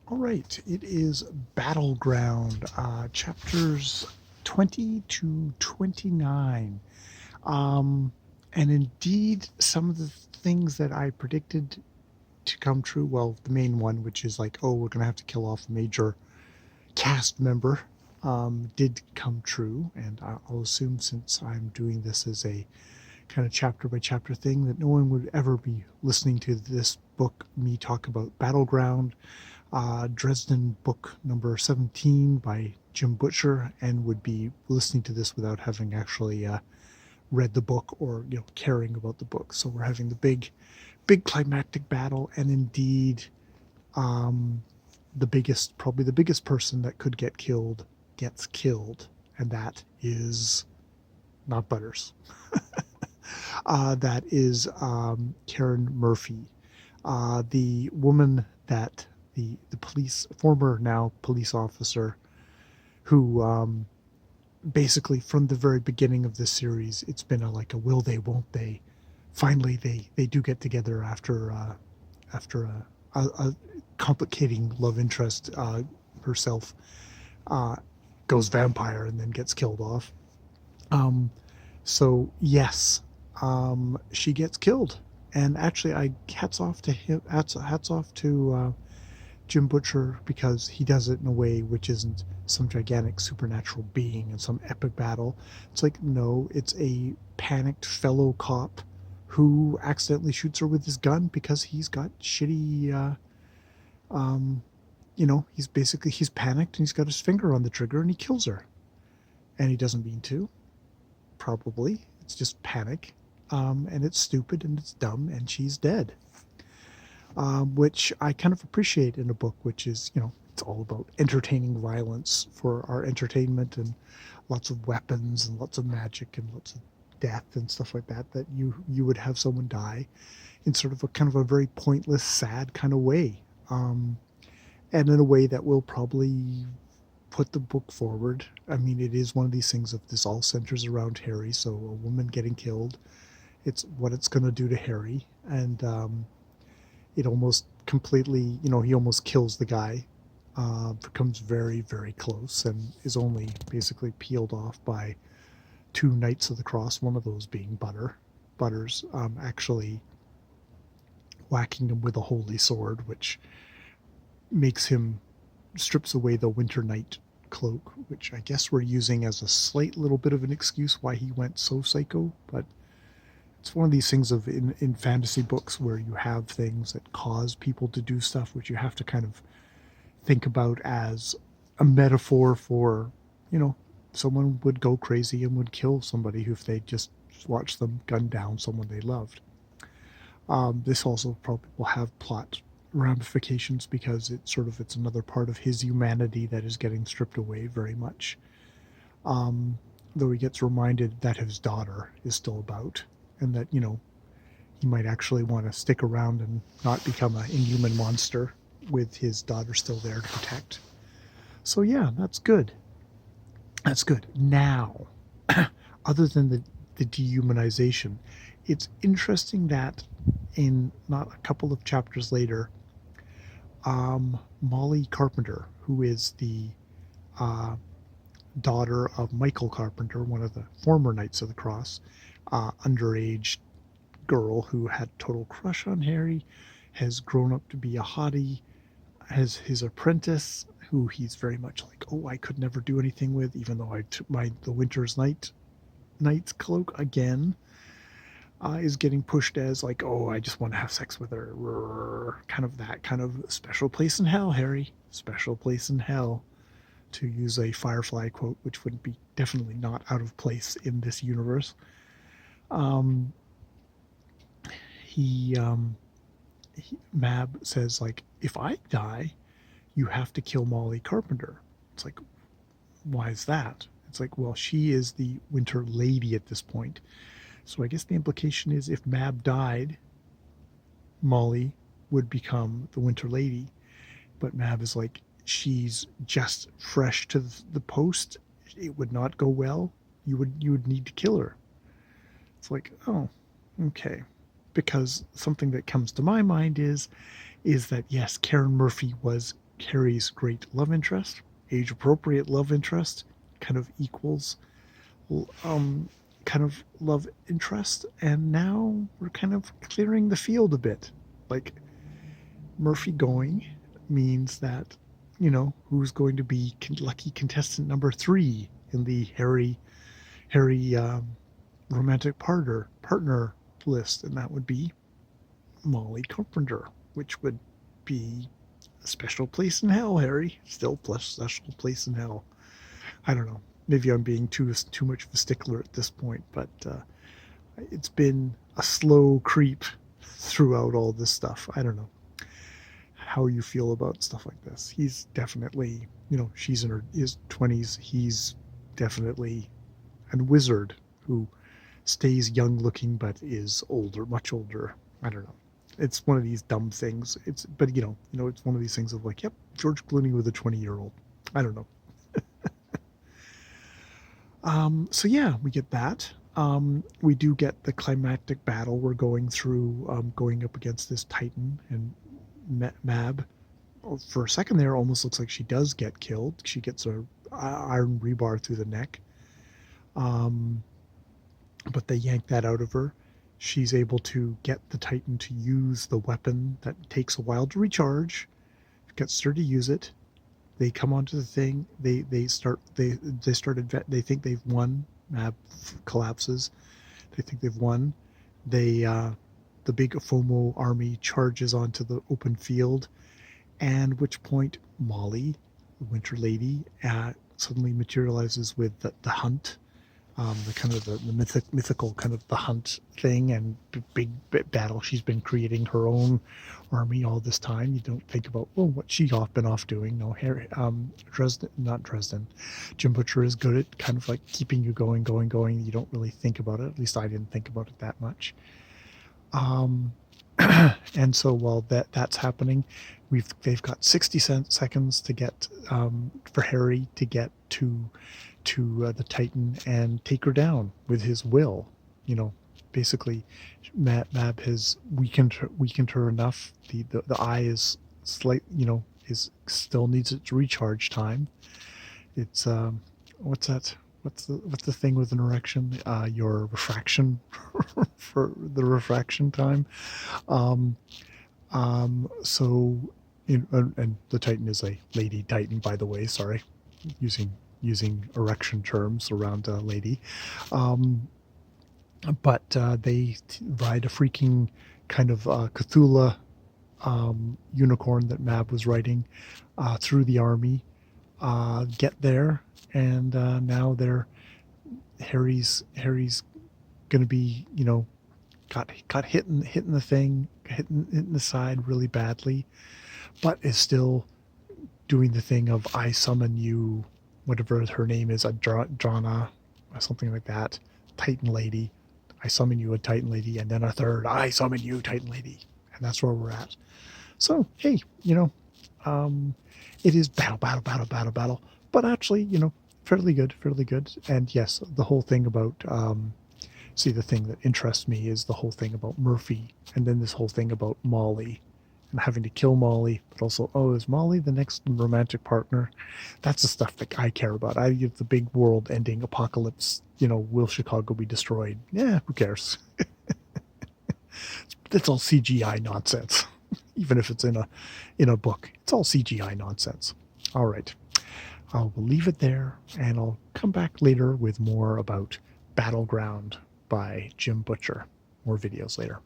All right, it is Btl Grnd, chapters 20 to 29. Um, and indeed, some of the things that I predicted to come true, well, the main one, which is like, oh, we're going to have to kill off a major cast member, did come true. And I'll assume, since I'm doing this as a kind of chapter by chapter thing, that no one would ever be listening to this book, me talk about Btl Grnd, Dresden book number 17 by Jim Butcher, and would be listening to this without having actually read the book or caring about the book. So we're having the big climactic battle, and indeed, um, probably the biggest person that could get killed gets killed, and that is not Butters. That is Karen Murphy, the woman that the police former now police officer who basically from the very beginning of this series it's been like a will they won't they. Finally they do get together after a complicating love interest herself uh, goes vampire and then gets killed off. um, so yes, she gets killed, and actually I hats off to him, hats off to Jim Butcher, because he does it in a way which isn't some gigantic supernatural being in some epic battle. It's like, no, it's a panicked fellow cop who accidentally shoots her with his gun because he's got shitty, um, he's panicked and he's got his finger on the trigger and he kills her. And he doesn't mean to, probably. It's just panic. And it's stupid and it's dumb and she's dead. Which I kind of appreciate in a book, which is, it's all about entertaining violence for our entertainment, and lots of weapons and lots of magic and lots of death and stuff like that, that you would have someone die in sort of a kind of a very pointless, sad kind of way. And in a way that will probably put the book forward. I mean, it is one of these things of this all centers around Harry, so a woman getting killed, it's what it's going to do to Harry. And it almost completely, he almost kills the guy, becomes very, very close, and is only basically peeled off by two Knights of the Cross, one of those being Butters, actually whacking him with a holy sword, which makes him, strips away the Winter Knight cloak, which I guess we're using as a slight little bit of an excuse why he went so psycho. But it's one of these things of in fantasy books where you have things that cause people to do stuff, which you have to kind of think about as a metaphor for, someone would go crazy and would kill somebody if they just watched them gun down someone they loved. This also probably will have plot ramifications because it's another part of his humanity that is getting stripped away very much. Though he gets reminded that his daughter is still about, and that, he might actually want to stick around and not become an inhuman monster with his daughter still there to protect. So yeah, that's good. That's good. Now, other than the dehumanization, it's interesting that in not a couple of chapters later, Molly Carpenter, who is the daughter of Michael Carpenter, one of the former Knights of the Cross, underage girl who had total crush on Harry, has grown up to be a hottie, has his apprentice, who he's very much like, oh, I could never do anything with, even though I took the Winter's Knight's cloak again, is getting pushed as like, oh, I just want to have sex with her. Kind of that kind of special place in hell, Harry. Special place in hell, to use a Firefly quote, which would be definitely not out of place in this universe. Um, Mab says, like, if I die, you have to kill Molly Carpenter. It's like, why is that? It's like, well, she is the Winter Lady at this point. So I guess the implication is if Mab died, Molly would become the Winter Lady. But Mab is like, she's just fresh to the post. It would not go well. You would need to kill her. It's like, oh, okay. Because something that comes to my mind is that yes, Karen Murphy was Harry's great love interest, age appropriate love interest, kind of equals um, kind of love interest, and now we're kind of clearing the field a bit. Like Murphy going means that who's going to be lucky contestant number 3 in the Harry romantic partner list, and that would be Molly Carpenter, which would be a special place in hell, Harry. Still plus special place in hell. I don't know. Maybe I'm being too much of a stickler at this point, but it's been a slow creep throughout all this stuff. I don't know how you feel about stuff like this. He's definitely, she's in his 20s. He's definitely a wizard who stays young looking but is older, much older. I don't know. It's one of these dumb things. But it's one of these things of like, yep, George Clooney with a 20-year-old. I don't know. So yeah, we get that. We do get the climactic battle. We're going through, going up against this Titan, and Mab. For a second there, almost looks like she does get killed. She gets a iron rebar through the neck. But they yank that out of her. She's able to get the Titan to use the weapon that takes a while to recharge. Gets her to use it. They come onto the thing. They think they've won. Mab collapses. They think they've won. The big FOMO army charges onto the open field, and which point Molly, the Winter Lady, suddenly materializes with the hunt. The kind of the mythical kind of the hunt thing and big battle. She's been creating her own army all this time. You don't think about, what she's been off doing. No, Harry, Dresden. Jim Butcher is good at kind of like keeping you going. You don't really think about it. At least I didn't think about it that much. And so while that's happening, they've got 60 seconds to get for Harry to get to the Titan and take her down with his will. Basically, Mab has weakened her enough. The eye is is still needs its recharge time. It's what's that? What's the thing with an erection? Your refraction for the refraction time. So, and the Titan is a lady Titan, by the way. Sorry, using erection terms around a lady. But they ride a freaking kind of Cthulhu unicorn that Mab was riding through the army. Get there, and now Harry's gonna be got hit in the thing, hit in the side really badly, but is still doing the thing of I summon you, whatever her name is, Adrana, or something like that, Titan Lady. I summon you, a Titan Lady, and then a third, I summon you, Titan Lady, and that's where we're at. So hey, it is battle, but actually, fairly good. And yes, the whole thing about the thing that interests me is the whole thing about Murphy, and then this whole thing about Molly and having to kill Molly, but also, is Molly the next romantic partner? That's the stuff that I care about. I give the big world ending apocalypse, will Chicago be destroyed? Yeah, who cares? It's all CGI nonsense. Even if it's in a book, it's all CGI nonsense. All right, we'll leave it there, and I'll come back later with more about Btl Grnd by Jim Butcher. More videos later.